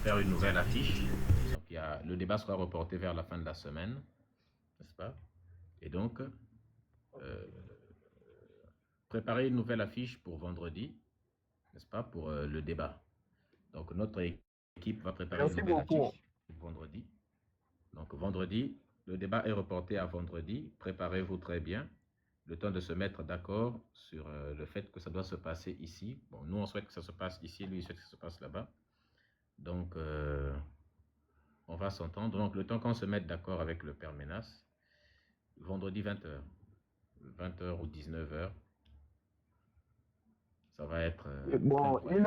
faire une nouvelle affiche. Donc, le débat sera reporté vers la fin de la semaine, n'est-ce pas? Et donc, euh, préparer une nouvelle affiche pour vendredi, n'est-ce pas, pour le débat. Donc, notre équipe va préparer une Merci nouvelle beaucoup. affiche pour vendredi. Donc, vendredi, le débat est reporté à vendredi. Préparez-vous très bien. Le temps de se mettre d'accord sur le fait que ça doit se passer ici. Bon, nous, on souhaite que ça se passe ici, lui, il souhaite que ça se passe là-bas. Donc, on va s'entendre. Donc, le temps qu'on se mette d'accord avec le père Ménas, vendredi 20h. 20h ou 19h, ça va être Bon, incroyable.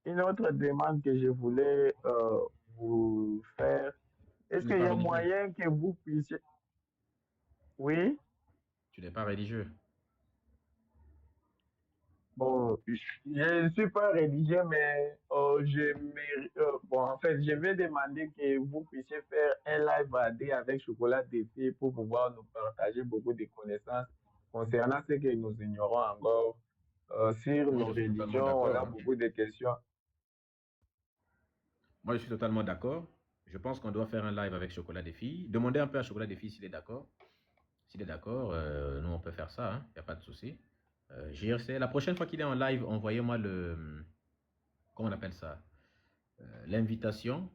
une autre demande que je voulais vous faire. Tu Est-ce n'es qu'il y pas a religieux. moyen que vous puissiez... Oui? Tu n'es pas religieux. Bon, je ne suis pas religieux, mais bon, en fait, je vais demander que vous puissiez faire un live à D avec Chocolat d'été pour pouvoir nous partager beaucoup de connaissances concernant ce que nous ignorons encore sur Moi, nos je suis totalement religions. On d'accord, a hein. beaucoup de questions. Moi, je suis totalement d'accord. Je pense qu'on doit faire un live avec Chocolat des filles. Demandez un peu à Chocolat des filles s'il est d'accord. S'il est d'accord, nous, on peut faire ça. Il n'y a pas de souci. JRC, la prochaine fois qu'il est en live, envoyez-moi comment on appelle ça? L'invitation,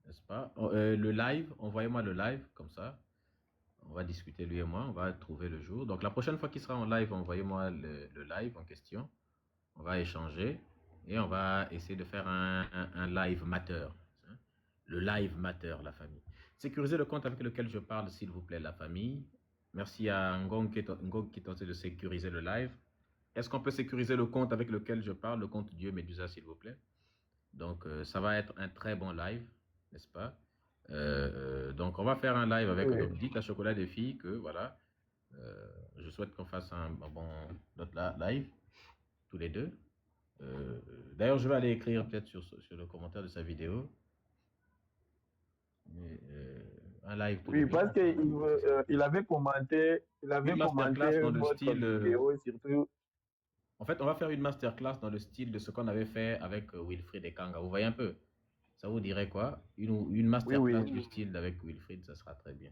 n'est-ce pas? Le live, envoyez-moi le live, comme ça. On va discuter, lui et moi. On va trouver le jour. Donc, la prochaine fois qu'il sera en live, envoyez-moi le live en question. On va échanger et on va essayer de faire un live matter. Hein. Le live matter, la famille. Sécurisez le compte avec lequel je parle, s'il vous plaît, la famille. Merci à Ngong qui tentait de sécuriser le live. Est-ce qu'on peut sécuriser le compte avec lequel je parle, le compte Dieu Médusa, s'il vous plaît? Donc, ça va être un très bon live, n'est-ce pas? Donc, on va faire un live avec. Oui. Donc, dites à Chocolat des filles que voilà, je souhaite qu'on fasse un bon notre live, tous les deux. Euh, D'ailleurs, je vais aller écrire peut-être sur le commentaire de sa vidéo. Mais, un live tous les Oui, deux, parce on fera si ça vous qu'il plaît. il Une avait masterclass commenté dans le votre style. vidéo, surtout. En fait, on va faire une masterclass dans le style de ce qu'on avait fait avec Wilfried et Kanga. Vous voyez un peu? Ça vous dirait quoi? Une Oui, masterclass oui. du style avec Wilfried, ça sera très bien.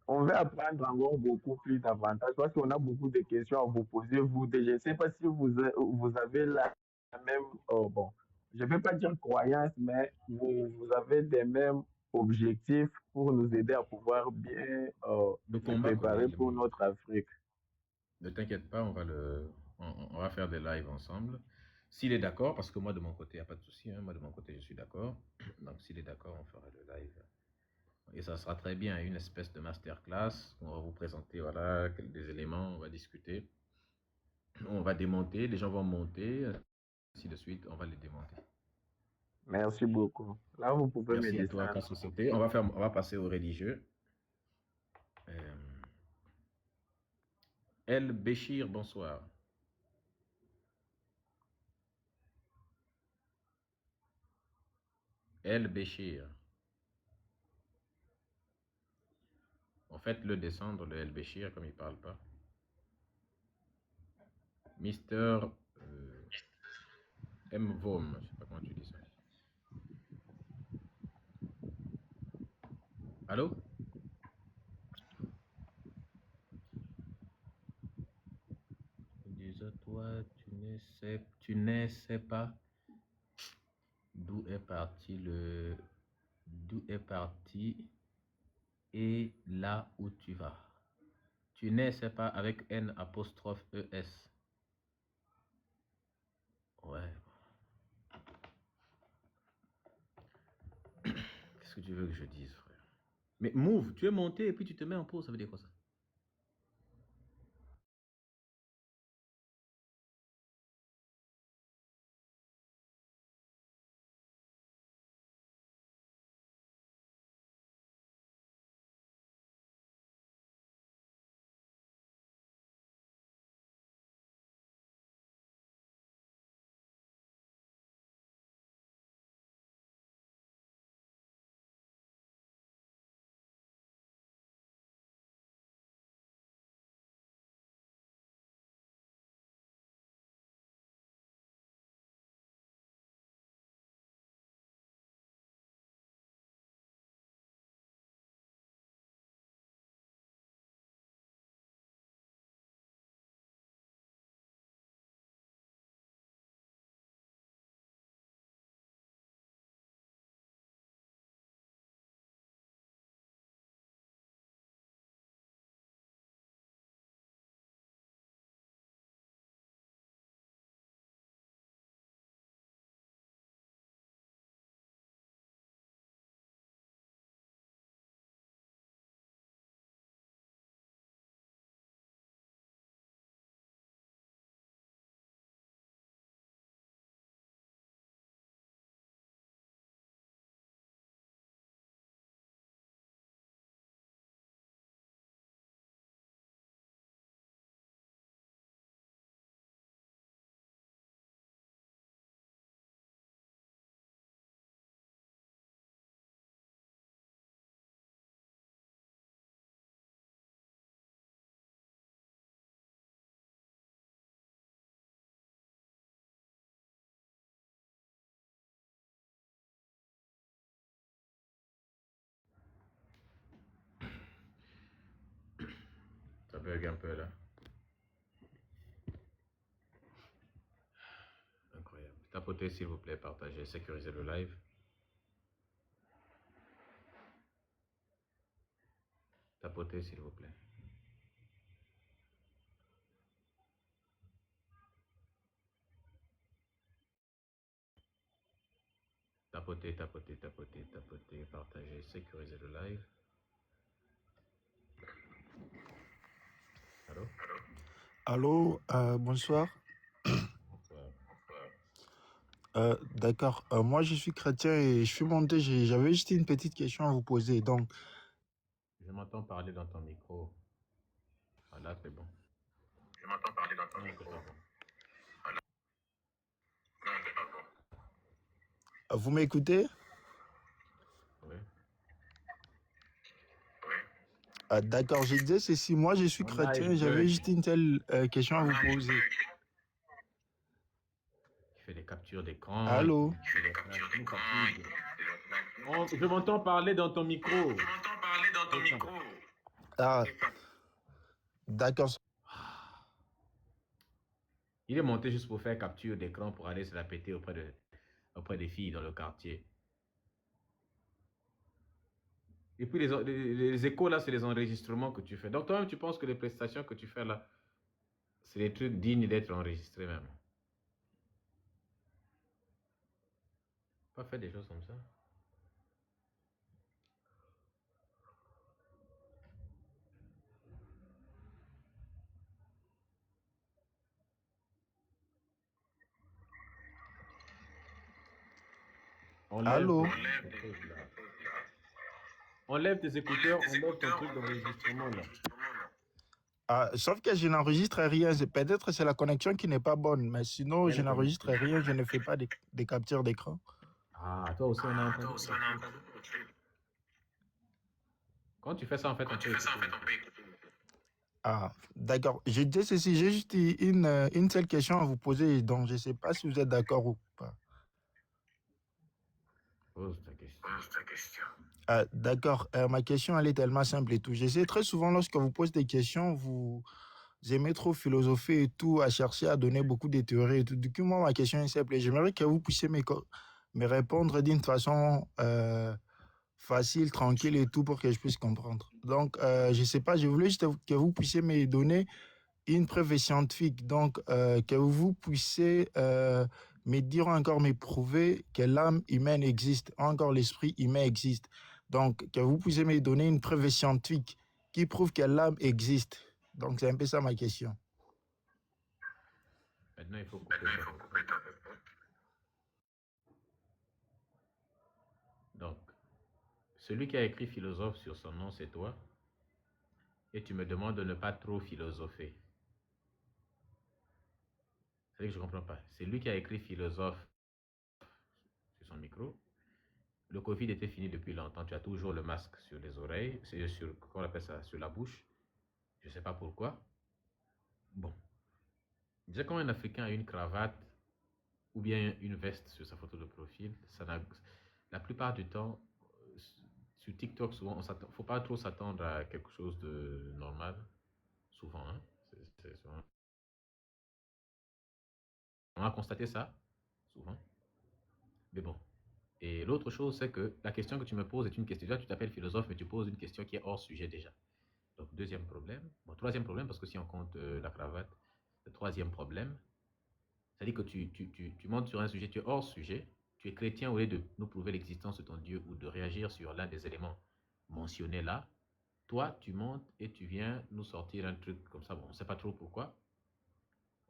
On va apprendre encore beaucoup plus davantage parce qu'on a beaucoup de questions à vous poser, vous. Je ne sais pas si vous avez la même, bon, je ne vais pas dire croyance, mais vous avez des mêmes objectifs pour nous aider à pouvoir bien Le se combat, quoi. préparer pour notre Afrique. Ne t'inquiète pas, on va faire des lives ensemble. S'il est d'accord, parce que moi de mon côté, il n'y a pas de souci, hein, moi de mon côté, je suis d'accord. Donc s'il est d'accord, on fera le live. Et ça sera très bien, une espèce de masterclass. On va vous présenter voilà, des éléments, on va discuter. On va démonter, les gens vont monter, ainsi de suite, on va les démonter. Merci beaucoup. Là, vous pouvez me Merci à toi, descendre. Société. On va passer aux religieux. Euh, El Béchir, bonsoir. El Béchir. En fait, le descendre, le El Béchir, comme il ne parle pas. Mister M. Vom, je ne sais pas comment tu dis ça. Allô? Dis toi, tu ne sais pas d'où est parti d'où est parti et là où tu vas. Tu ne sais pas avec N apostrophe ES. Ouais. Qu'est-ce que tu veux que je dise, frère? Mais move, tu es monté et puis tu te mets en pause, ça veut dire quoi ça? bug un peu là. Incroyable. Tapotez s'il vous plaît, partagez, sécurisez le live. Tapotez s'il vous plaît. Tapotez, tapotez, tapotez, tapotez, partagez, sécurisez le live. Allô? Allô, bonsoir. Bonsoir. D'accord. Moi, je suis chrétien et je suis monté. J'avais juste une petite question à vous poser. Donc, Je m'entends parler dans ton micro. Ah, là, c'est bon. Je m'entends parler dans ton Non, c'est micro. pas bon. Non, c'est pas bon. vous m'écoutez? Oui. Oui. D'accord. Je disais ceci. Moi, je suis Mon chrétien. live J'avais bug. juste une telle question à vous poser. Il fait des captures d'écran. Allô? Tu fais des captures d'écran. Je m'entends parler dans ton micro. Je m'entends parler dans ton micro. Ah, d'accord. Il est monté juste pour faire capture d'écran pour aller se la péter auprès des filles dans le quartier. Et puis les échos là, c'est les enregistrements que tu fais. Donc toi-même, tu penses que les prestations que tu fais là, c'est des trucs dignes d'être enregistrés même. Pas faire des choses comme ça. Allô? Enlève tes écouteurs, enlève ton truc d'enregistrement là. Ah, sauf que je n'enregistre rien. Peut-être c'est la connexion qui n'est pas bonne, mais sinon, je n'enregistre rien. Je ne fais pas des captures d'écran. Ah, toi aussi on a entendu. Quand tu fais ça, en fait, on peut écouter. Ah, d'accord. Je disais ceci. J'ai juste une seule question à vous poser. Donc, je ne sais pas si vous êtes d'accord ou pas. Pose ta question. Ah, d'accord. Ma question, elle est tellement simple et tout. Je sais très souvent, lorsque vous posez des questions, vous aimez trop philosopher et tout, à chercher à donner beaucoup de théories et tout. Du coup, moi, ma question est simple et j'aimerais que vous puissiez me répondre d'une façon facile, tranquille et tout pour que je puisse comprendre. Donc, je ne sais pas, je voulais juste que vous puissiez me donner une preuve scientifique. Donc, que vous puissiez me dire encore, me prouver que l'âme humaine existe, encore l'esprit humain existe. Donc, que vous puissiez me donner une preuve scientifique qui prouve que l'âme existe. Donc, c'est un peu ça ma question. Maintenant, il faut couper ta réponse. Donc, celui qui a écrit philosophe sur son nom, c'est toi. Et tu me demandes de ne pas trop philosopher. C'est que je ne comprends pas. C'est lui qui a écrit philosophe sur son micro. Le Covid était fini depuis longtemps. Tu as toujours le masque sur les oreilles, comment on appelle ça, sur la bouche. Je ne sais pas pourquoi. Bon. Déjà, quand un Africain a une cravate ou bien une veste sur sa photo de profil, la plupart du temps, sur TikTok, souvent, il ne faut pas trop s'attendre à quelque chose de normal. Souvent, hein. Souvent. On a constaté ça, souvent. Mais bon. Et l'autre chose, c'est que la question que tu me poses est une question. Déjà, tu t'appelles philosophe, mais tu poses une question qui est hors sujet déjà. Donc, deuxième problème. Bon, troisième problème, parce que si on compte la cravate, le troisième problème, c'est-à-dire que tu montes sur un sujet, tu es hors sujet, tu es chrétien au lieu de nous prouver l'existence de ton Dieu ou de réagir sur l'un des éléments mentionnés là. Toi, tu montes et tu viens nous sortir un truc comme ça. Bon, on ne sait pas trop pourquoi.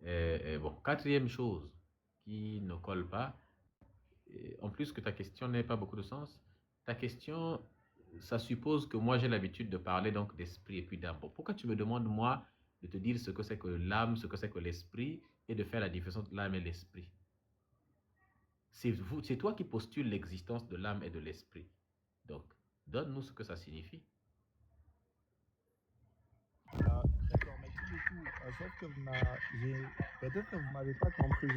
Bon, quatrième chose qui ne colle pas, en plus que ta question n'ait pas beaucoup de sens, ta question, ça suppose que moi j'ai l'habitude de parler donc d'esprit et puis d'âme. Bon, pourquoi tu me demandes moi de te dire ce que c'est que l'âme, ce que c'est que l'esprit et de faire la différence entre l'âme et l'esprit? C'est toi qui postules l'existence de l'âme et de l'esprit. Donc, donne-nous ce que ça signifie. D'accord, mais tout du coup, sauf que peut-être que vous ne m'avez pas compris.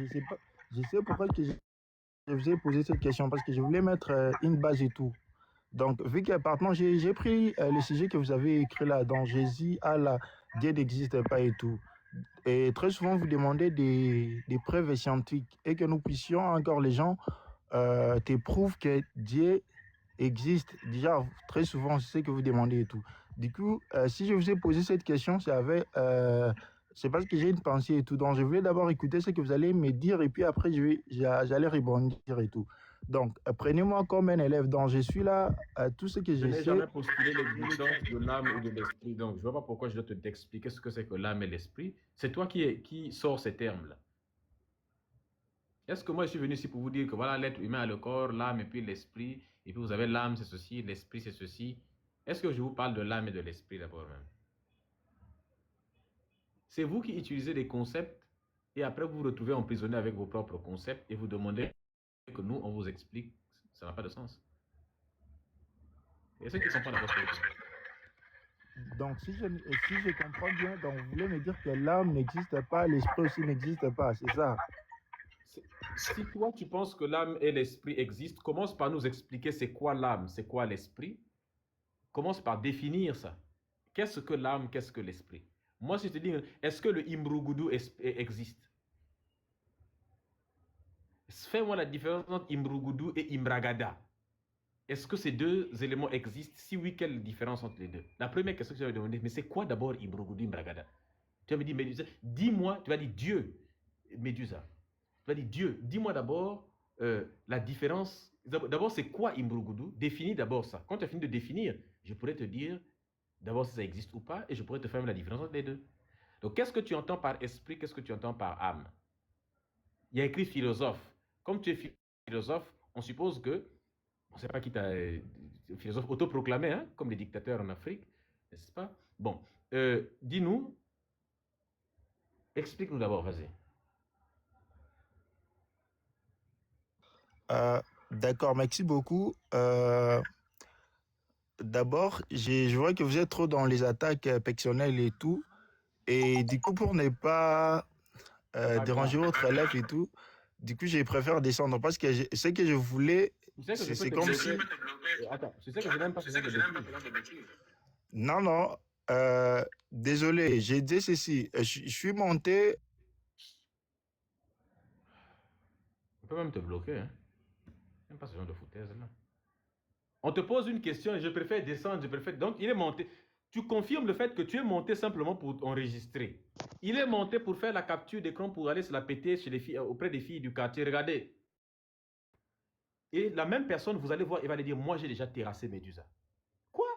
Je sais pourquoi que je vous ai posé cette question, parce que je voulais mettre une base et tout. Donc, vu que maintenant, j'ai pris le sujet que vous avez écrit là, dans Jésus a Dieu n'existe pas et tout. Et très souvent, vous demandez des preuves scientifiques et que nous puissions, encore les gens, te prouvent que Dieu existe. Déjà, très souvent, c'est ce que vous demandez et tout. Du coup, si je vous ai posé cette question, c'est parce que j'ai une pensée et tout. Donc, je voulais d'abord écouter ce que vous allez me dire et puis après, j'allais rebondir et tout. Donc, prenez-moi comme un élève. Donc, je suis là, tout ce que Je je n'ai sais. jamais postulé l'existence de l'âme ou de l'esprit, donc je ne vois pas pourquoi je dois t'expliquer ce que c'est que l'âme et l'esprit. C'est toi qui sors ces termes-là. Est-ce que moi je suis venu ici pour vous dire que voilà, l'être humain a le corps, l'âme et puis l'esprit, et puis vous avez l'âme c'est ceci, l'esprit c'est ceci. Est-ce que je vous parle de l'âme et de l'esprit d'abord même? C'est vous qui utilisez des concepts et après vous vous retrouvez emprisonné avec vos propres concepts et vous demandez que nous on vous explique. Ça n'a pas de sens. Et ceux qui ne sont pas d'accord avec vous. Donc, si je comprends bien, donc vous voulez me dire que l'âme n'existe pas, l'esprit aussi n'existe pas, c'est ça? Si toi tu penses que l'âme et l'esprit existent, commence par nous expliquer c'est quoi l'âme, c'est quoi l'esprit. Commence par définir ça. Qu'est-ce que l'âme, qu'est-ce que l'esprit? Moi, si je te dis, est-ce que le Imrugudu existe? Fais-moi la différence entre Imrugudu et Imragada. Est-ce que ces deux éléments existent? Si oui, quelle différence entre les deux? La première question que je vais demander, mais c'est quoi d'abord Imrugudu, Imragada? Tu vas me dire, Médusa, dis-moi, tu vas dire Dieu, Médusa. Tu vas dire Dieu, dis-moi d'abord la différence. D'abord, c'est quoi Imrugudu? Définis d'abord ça. Quand tu as fini de définir, je pourrais te dire d'abord si ça existe ou pas, et je pourrais te faire la différence entre les deux. Donc, qu'est-ce que tu entends par esprit, qu'est-ce que tu entends par âme? Il y a écrit philosophe. Comme tu es philosophe, on suppose que, on ne sait pas qui t'a philosophe autoproclamé, hein, comme les dictateurs en Afrique, n'est-ce pas? Bon, dis-nous, explique-nous d'abord, vas-y. D'accord, merci beaucoup. D'abord, je vois que vous êtes trop dans les attaques personnelles et tout. Et du coup, pour ne pas déranger votre élève et tout, du coup, je préfère descendre parce que ce que je voulais, c'est comme si... Attends, tu sais que je n'aime pas ce genre de bêtises. Non, non, désolé, j'ai dit ceci. Je suis monté... On peut même te bloquer, hein. J'aime pas ce genre de foutaise là. On te pose une question et je préfère descendre, je préfère... Donc, il est monté. Tu confirmes le fait que tu es monté simplement pour enregistrer. Il est monté pour faire la capture d'écran pour aller se la péter chez les filles, auprès des filles du quartier. Regardez. Et la même personne, vous allez voir, il va lui dire, moi j'ai déjà terrassé Médusa. Quoi?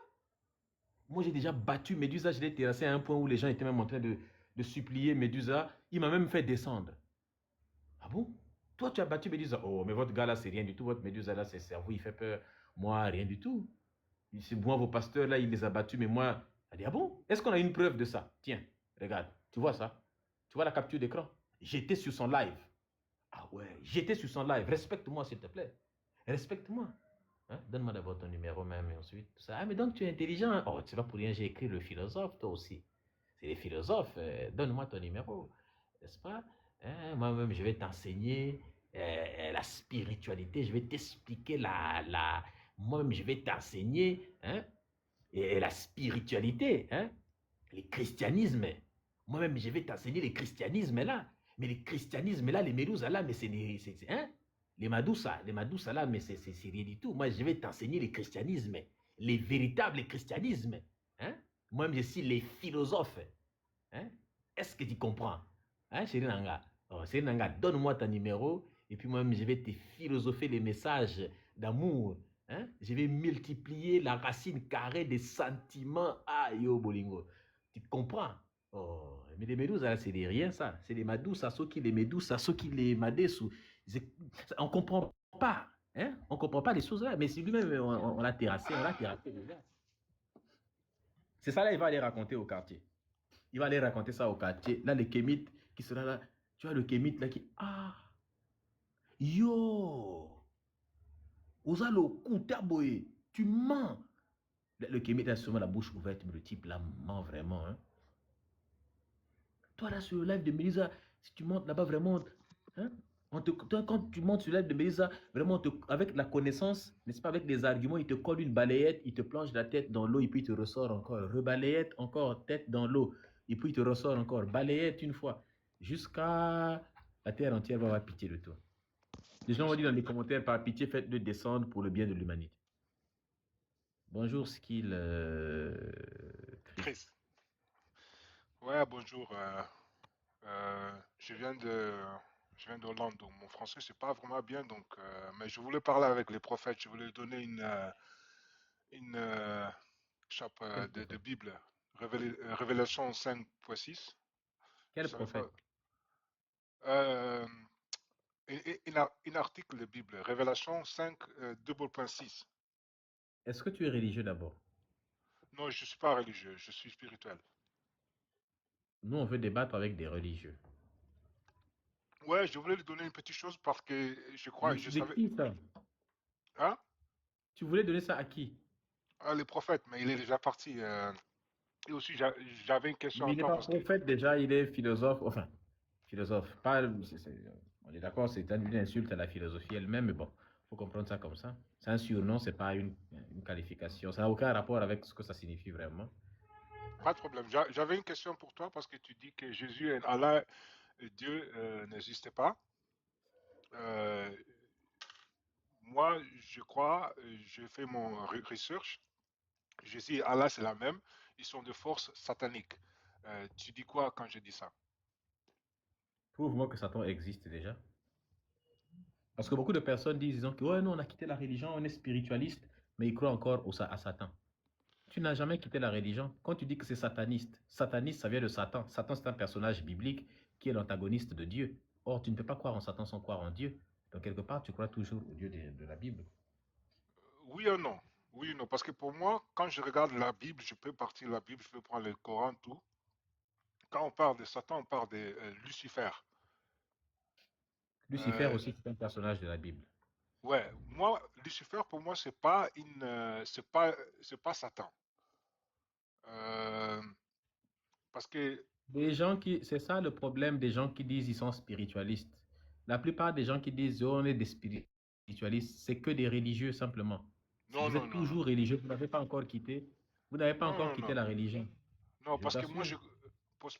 Moi j'ai déjà battu Médusa, je l'ai terrassé à un point où les gens étaient même en train de supplier Médusa. Il m'a même fait descendre. Ah bon? Toi tu as battu Médusa. Oh, mais votre gars là, c'est rien du tout. Votre Médusa là, c'est cerveau, il fait peur. Moi, rien du tout. C'est moi, vos pasteurs là, il les a battus, mais moi, elle dit, ah bon? Est-ce qu'on a une preuve de ça? Tiens, regarde, tu vois ça? Tu vois la capture d'écran? J'étais sur son live. Ah ouais, j'étais sur son live. Respecte-moi, s'il te plaît. Respecte-moi. Hein? Donne-moi d'abord ton numéro même et ensuite tout ça. Ah, mais donc tu es intelligent. Oh, c'est pas pour rien, j'ai écrit le philosophe, toi aussi. C'est les philosophes. Donne-moi ton numéro. N'est-ce pas? Hein? Moi-même, je vais t'enseigner la spiritualité. Je vais t'expliquer moi-même, je vais t'enseigner hein, et la spiritualité, hein, le christianisme. Moi-même, je vais t'enseigner le christianisme là. Mais le christianisme là, les Médousa là, mais c'est hein, les Madoussa là, mais c'est rien du tout. Moi, je vais t'enseigner le christianisme, les véritables christianismes. Hein? Moi-même, je suis les philosophes. Hein? Est-ce que tu comprends? Hein, chérie Nanga? Oh, chérie Nanga, donne-moi ton numéro et puis moi-même, je vais te philosopher les messages d'amour. Hein? Je vais multiplier la racine carrée des sentiments. Ah, yo, Bolingo. Tu comprends? Oh, mais les Médousa, c'est des rien, ça. C'est des Madousa, ceux qui les Médousa, ceux qui les Madessou. On ne comprend pas. Hein? On ne comprend pas les choses là. Mais c'est lui-même, on l'a terrassé, C'est ça là, il va aller raconter au quartier. Il va aller raconter ça au quartier. Là, le kémite qui sera là. Tu vois le kémite là qui... Ah! Yo! Ozalo, Koutaboye, tu mens. Le kémite a sûrement la bouche ouverte, mais le type là ment vraiment. Hein? Toi là sur le live de Mélisa, si tu montes là-bas vraiment, hein? Quand tu montes sur le live de Mélisa, vraiment avec la connaissance, n'est-ce pas, avec des arguments, il te colle une balayette, il te plonge la tête dans l'eau et puis il te ressort encore. Rebalayette, encore tête dans l'eau. et puis il te ressort encore, balayette une fois, jusqu'à la terre entière va avoir pitié de toi. Les gens vont dire dans les commentaires, par pitié, faites-le descendre pour le bien de l'humanité. Bonjour, Skill Chris. Chris. Ouais, bonjour. Je viens d'Hollande, donc mon français c'est pas vraiment bien, donc mais je voulais parler avec les prophètes. Je voulais donner une chape de Bible, Révélation 5.6. Quel prophète? Un article de Bible, Révélation 5, 2.6. Est-ce que tu es religieux d'abord? Non, je ne suis pas religieux, je suis spirituel. Nous, on veut débattre avec des religieux. Ouais, je voulais lui donner une petite chose parce que je crois, je savais... Qui ça? Hein? Tu voulais donner ça à qui? Ah, le prophète, mais il est déjà parti. Et aussi, j'avais une question Mais il n'est encore pas parce que... prophète déjà, il est philosophe. Enfin, philosophe. Pas, on est d'accord, c'est une insulte à la philosophie elle-même, mais bon, il faut comprendre ça comme ça. C'est un surnom, c'est pas une qualification. Ça n'a aucun rapport avec ce que ça signifie vraiment. Pas de problème. J'avais une question pour toi parce que tu dis que Jésus et Allah, Dieu, n'existait pas. Moi, je crois, j'ai fait mon research. Jésus et Allah, c'est la même. Ils sont de forces sataniques. Tu dis quoi quand je dis ça? Prouve-moi que Satan existe déjà. Parce que beaucoup de personnes disent que ouais, nous, on a quitté la religion, on est spiritualiste, mais ils croient encore à Satan. Tu n'as jamais quitté la religion. Quand tu dis que c'est sataniste, sataniste, ça vient de Satan. Satan, c'est un personnage biblique qui est l'antagoniste de Dieu. Or, tu ne peux pas croire en Satan sans croire en Dieu. Donc, quelque part, tu crois toujours au Dieu de la Bible. Oui ou non? Oui ou non? Parce que pour moi, quand je regarde la Bible, je peux partir de la Bible, je peux prendre le Coran, tout. Quand on parle de Satan, on parle de Lucifer. Lucifer aussi, c'est un personnage de la Bible. Ouais, moi, Lucifer, pour moi, c'est pas Satan. Parce que C'est ça le problème des gens qui disent ils sont spiritualistes. La plupart des gens qui disent on est des spiritualistes, c'est que des religieux simplement. non, Vous non, êtes non, non, toujours religieux, vous n'avez pas encore quitté. Vous n'avez pas non, encore non, quitté non, la religion. non, Je t'assure.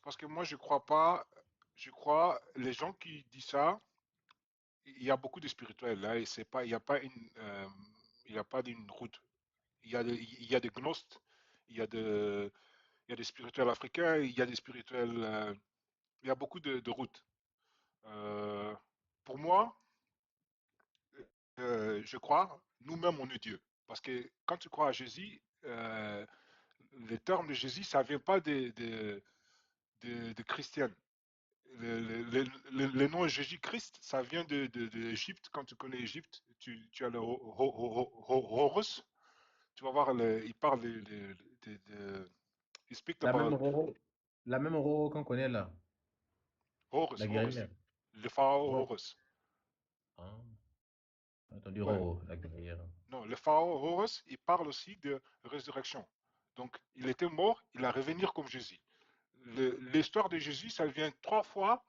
parce que moi, je crois pas. Je crois les gens qui disent ça, il y a beaucoup de spirituels là, et c'est pas, il y a pas d'une route. Il y a des gnostes, il y a de, il y a des spirituels africains, il y a des spirituels, il y a beaucoup de routes. Euh, pour moi, je crois, nous-mêmes, on est Dieu. Parce que quand tu crois à Jésus, le terme de Jésus, ça ne vient pas de chrétienne. Le nom Jésus-Christ, ça vient de l'Égypte. Quand tu connais l'Égypte, tu as le Horus. Tu vas voir, il parle il speak La même about Roro, la même Roro qu'on connaît là, Horus, la Horus, guerrière. le pharaon Roro. Horus. Ah, j'ai entendu Ouais, Roro, la guerrière. non, le pharaon Horus, il parle aussi de résurrection. Donc, il était mort, il a revenir comme Jésus. L'histoire de Jésus, ça vient trois fois.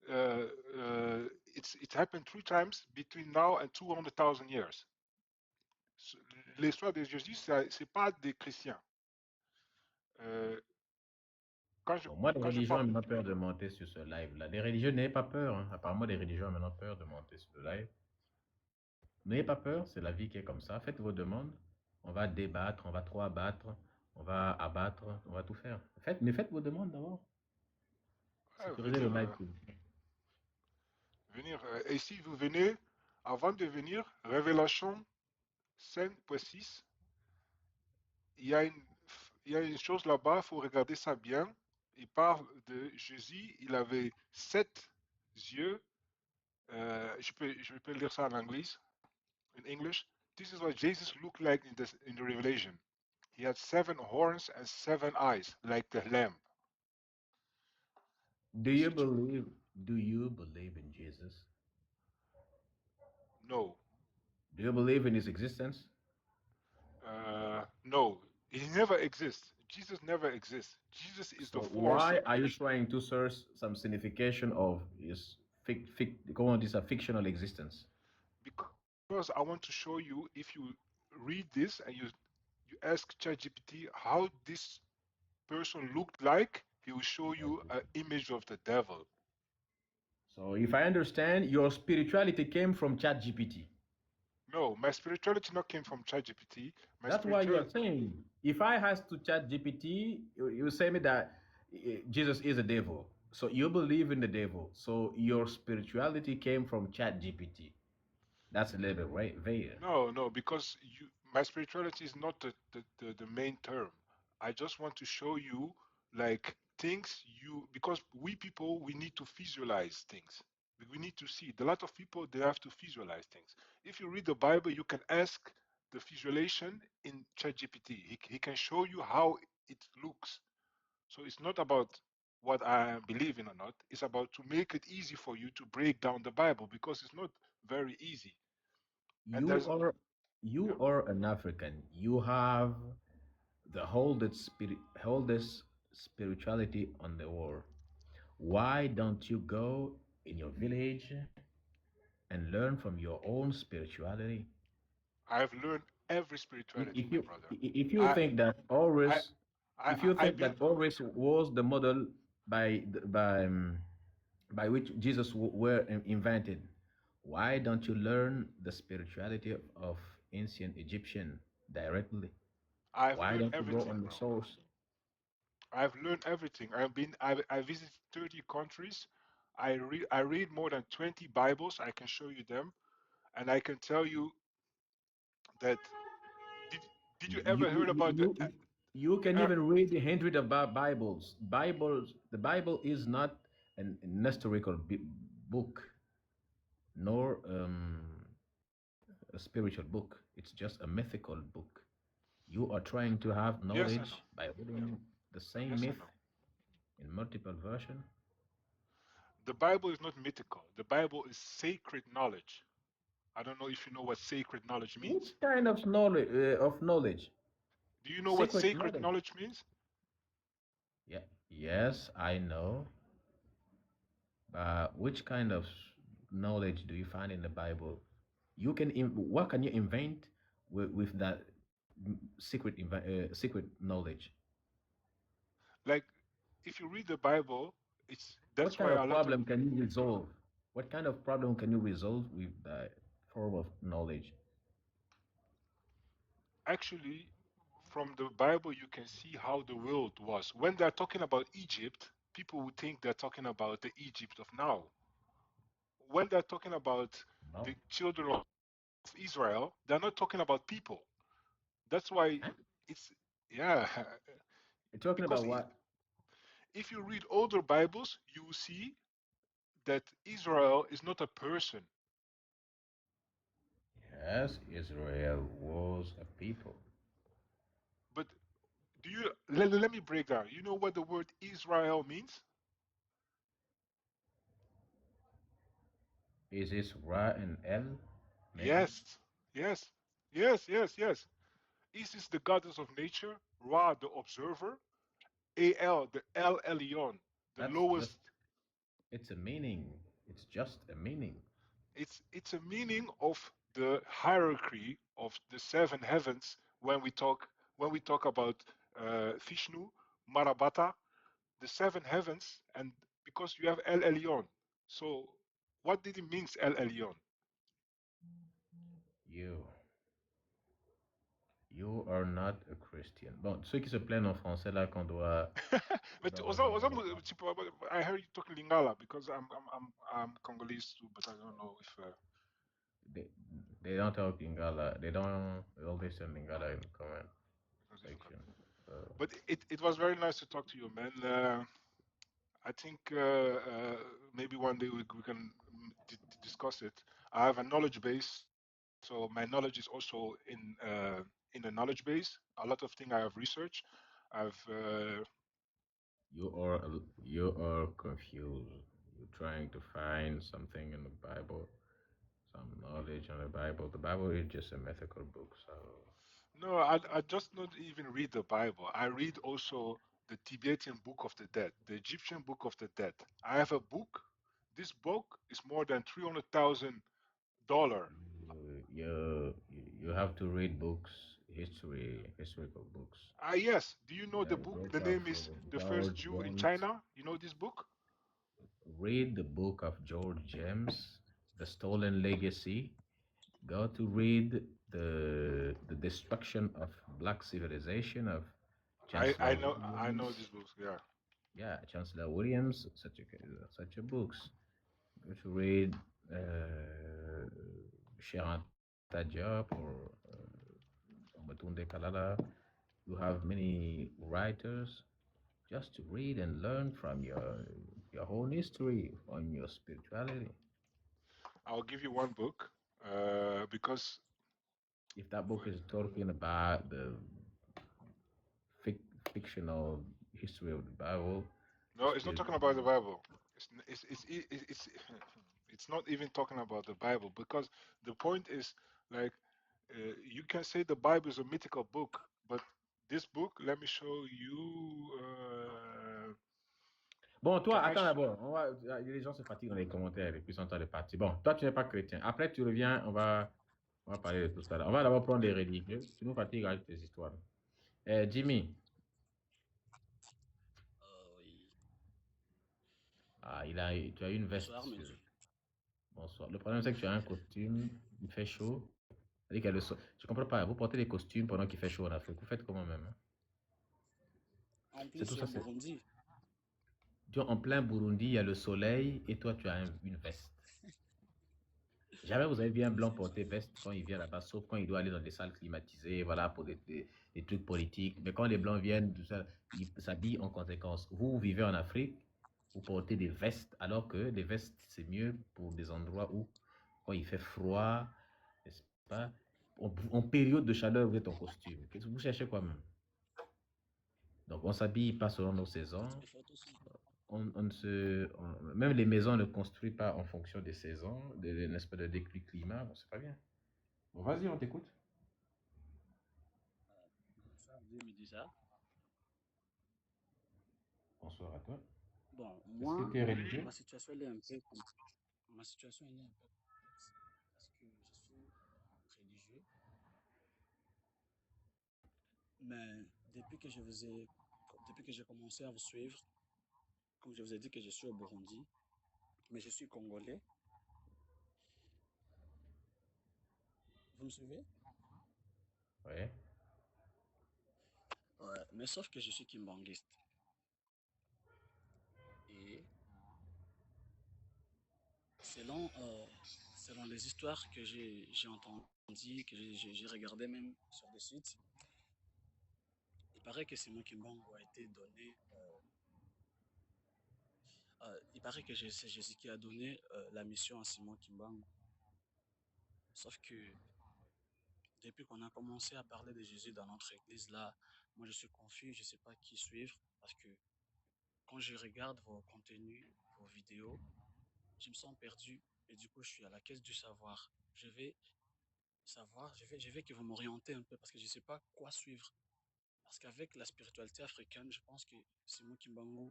It happened three times between now and 200,000 years. L'histoire de Jésus, c'est pas des chrétiens. Euh, Bon, moi, les quand je religions parle, ont maintenant peur de monter sur ce live-là. Les religieux, n'ayez pas peur. Hein. Apparemment, les religions ont maintenant peur de monter sur le live. N'ayez pas peur, c'est la vie qui est comme ça. Faites vos demandes. On va débattre, on va trop abattre, on va abattre, on va tout faire. Mais faites vos demandes d'abord. Sécurisez le venir, live. et si vous venez, avant de venir, Révélation 5.6, il y a une, il y a une chose là-bas, il faut regarder ça bien. Il parle de Jésus, il avait 7 yeux. Je peux lire ça en anglais. In English, this is what Jesus looked like in the Revelation. He had 7 horns and 7 eyes, like the lamb. Do you believe? Do you believe in Jesus? No. Do you believe in his existence? No. He never exists. Jesus never exists. Jesus is So the force. why are you trying to source some signification of his fictional existence? Because I want to show you, if you read this and you ask ChatGPT how this person looked like, he will show you an image of the devil. So if I understand, your spirituality came from ChatGPT. No, my spirituality not came from ChatGPT. My That's why you're spirituality, saying, if I ask to ChatGPT, you say me that Jesus is a devil. So you believe in the devil. So your spirituality came from ChatGPT. That's a little bit vague. no, because my spirituality is not the main term. I just want to show you like things because we people, we need to visualize things. We need to see. A lot of people, they have to visualize things. If you read the Bible, you can ask the visualization in ChatGPT. He can show you how it looks. So it's not about what I believe in or not. It's about to make it easy for you to break down the Bible because it's not very easy. And You there's are you yeah, are an African. You have the oldest spirituality on the world. Why don't you go in your village and learn from your own spirituality? I've learned every spirituality, If my you brother. if you I think that I Horus, I if you I think been that Horus was the model by by which Jesus were invented, why don't you learn the spirituality of ancient Egyptian directly? I've Why learned don't you go everything, on the bro. source? I've learned everything. I visited 30 countries. I read more than 20 Bibles. I can show you them, and I can tell you that did did you You ever heard about the you can uh, even read the hundred of Bibles. The Bible is not an historical book, nor a spiritual book. It's just a mythical book. You are trying to have yes, I know. knowledge by reading the same Yes, I myth know. in multiple versions. The Bible is not mythical. The Bible is sacred knowledge. I don't know if you know what sacred knowledge Which means. kind of knowledge? Do you know what Secret sacred knowledge. knowledge means? Yeah. Yes, I know. Which kind of knowledge do you find in the Bible? What can you invent with that secret knowledge? Like, if you read the Bible, What that's kind why of a lot of problem can you resolve? What kind of problem can you resolve with that form of knowledge? actually from the Bible you can see how the world was. When they're talking about Egypt, people would think they're talking about the Egypt of now. When they're talking about No. the children of Israel, they're not talking about people. That's why Huh? it's yeah, You're talking because about what? if you read older Bibles, you will see that Israel is not a person. Yes, Israel was a people. But let me break down. You know what the word Israel means? Is this Ra and L? Maybe. Yes, yes, yes. Isis, the goddess of nature, Ra, the observer, Al, the El Elyon, the That's just. lowest. It's a meaning. It's just a meaning. It's a meaning of the hierarchy of the seven heavens when we talk about Vishnu, Marabata, the seven heavens, and because you have El Elyon. So, what did it mean, El Elyon? You. You are not a Christian. Bon, ceux qui se plaignent en français là qu'on But doit revenir en anglais. I heard you talking Lingala because I'm Congolese too, but I don't know if. They, they don't talk Lingala. They don't all listen Lingala in the comment It's difficult. section. So But it was very nice to talk to you, man. I think maybe one day we can discuss it. I have a knowledge base, so my knowledge is also in the knowledge base. A lot of things I have researched. I've you are confused. You're trying to find something in the Bible, some knowledge on the Bible. The Bible is just a mythical book. So no, I just not even read the Bible. I read also the Tibetan Book of the Dead, the Egyptian Book of the Dead. I have a book. This book is more than $300,000. you you have to read books historical books. Ah, yes. Do you know the book? Book The of name is The First George Jew in James. China. You know this book? Read the book of George James, The Stolen Legacy. Go to read the destruction of black civilization of Chancellor I know Williams. this book. Yeah. Yeah, Chancellor Williams, such a books. Go to read Sheranta Diop or Batunde Kalala. You have many writers just to read and learn from your whole history, on your spirituality. I'll give you one book because If that book is talking about the fictional history of the Bible, no, it's not talking about the Bible. It's it's not even talking about the Bible because the point is like you can say the Bible is a mythical book, but this book, let me show you. Bon, toi, Can I attends sh- d'abord. Les gens se fatiguent dans les commentaires et puis sont en train de partir. Bon, toi, tu n'es pas chrétien. Après, tu reviens, on va parler de tout ça. On va d'abord prendre des religieux. Tu nous fatigues avec tes histoires. Jimmy. Oui. Ah, tu as une veste. Bonsoir, monsieur. Bonsoir. Le problème, c'est que tu as un costume, il fait chaud. C'est-à-dire qu'il y a le sol. Je comprends pas. Vous portez des costumes pendant qu'il fait chaud en Afrique. Vous faites comment même? Hein? En C'est plus, tout c'est ça, au Burundi. Tu vois, en plein Burundi, il y a le soleil et toi, tu as une veste. Jamais vous avez vu un blanc porter veste quand il vient là-bas, sauf quand il doit aller dans des salles climatisées, voilà, pour des trucs politiques. Mais quand les blancs viennent, tout ça, ils s'habillent en conséquence. Vous vivez en Afrique, vous portez des vestes, alors que les vestes, c'est mieux pour des endroits où, quand il fait froid, n'est-ce pas? En période de chaleur, vous êtes en costume. Qu'est-ce que vous cherchez quoi même? Donc, on s'habille pas selon nos saisons. Même les maisons ne construisent pas en fonction des saisons, n'est-ce pas, des climats. Bon, c'est pas bien. Bon, vas-y, on t'écoute. Bonsoir, Dieu me dit ça. Bonsoir à toi. Bon, moi, Est-ce que tu es religieux? ma situation elle est un peu ma situation elle est un peu complexe parce que je suis religieux, mais depuis que j'ai commencé à vous suivre, comme je vous ai dit que je suis au Burundi, mais je suis congolais. Vous me suivez? Ouais. Ouais, mais sauf que je suis kimbanguiste. Et selon, selon les histoires que j'ai entendues, que j'ai regardées même sur des sites, il paraît que Simon Kimbangu a été donné. Il paraît que c'est Jésus qui a donné la mission à Simon Kimbangu. Sauf que depuis qu'on a commencé à parler de Jésus dans notre église, là, moi je suis confus, je ne sais pas qui suivre, parce que quand je regarde vos contenus, vos vidéos, je me sens perdu et du coup je suis à la quête du savoir. Je vais savoir, je vais que vous m'orientez un peu parce que je ne sais pas quoi suivre. Parce qu'avec la spiritualité africaine, je pense que Simon Kimbangu,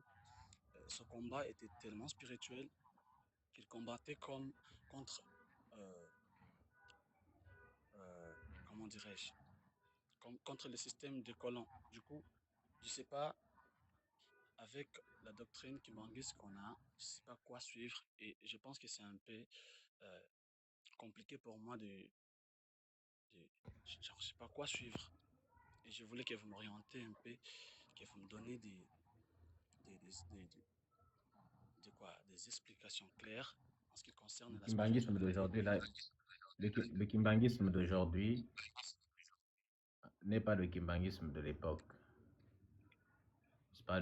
ce combat était tellement spirituel qu'il combattait comme contre, euh, comment dirais-je, contre le système de colons. Du coup, je ne sais pas, avec la doctrine kimbanguiste qu'on a, je ne sais pas quoi suivre et je pense que c'est un peu euh, compliqué pour moi genre, je ne sais pas quoi suivre. Et je voulais que vous m'orientez un peu, que vous me donnez des, des, des, des explications claires en ce qui concerne Le la kimbanguisme spiritualité. d'aujourd'hui, là, le kimbanguisme d'aujourd'hui n'est pas le kimbanguisme de l'époque. C'est pas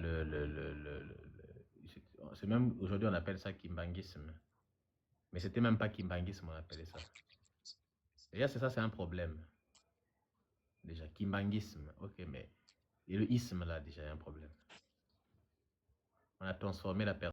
c'est même aujourd'hui on appelle ça kimbanguisme. Mais c'était même pas kimbanguisme, on appelait ça. Déjà, c'est ça, c'est un problème. Déjà, kimbanguisme, ok, mais. Et le isme, là, déjà, il y a un problème. On a transformé la personne.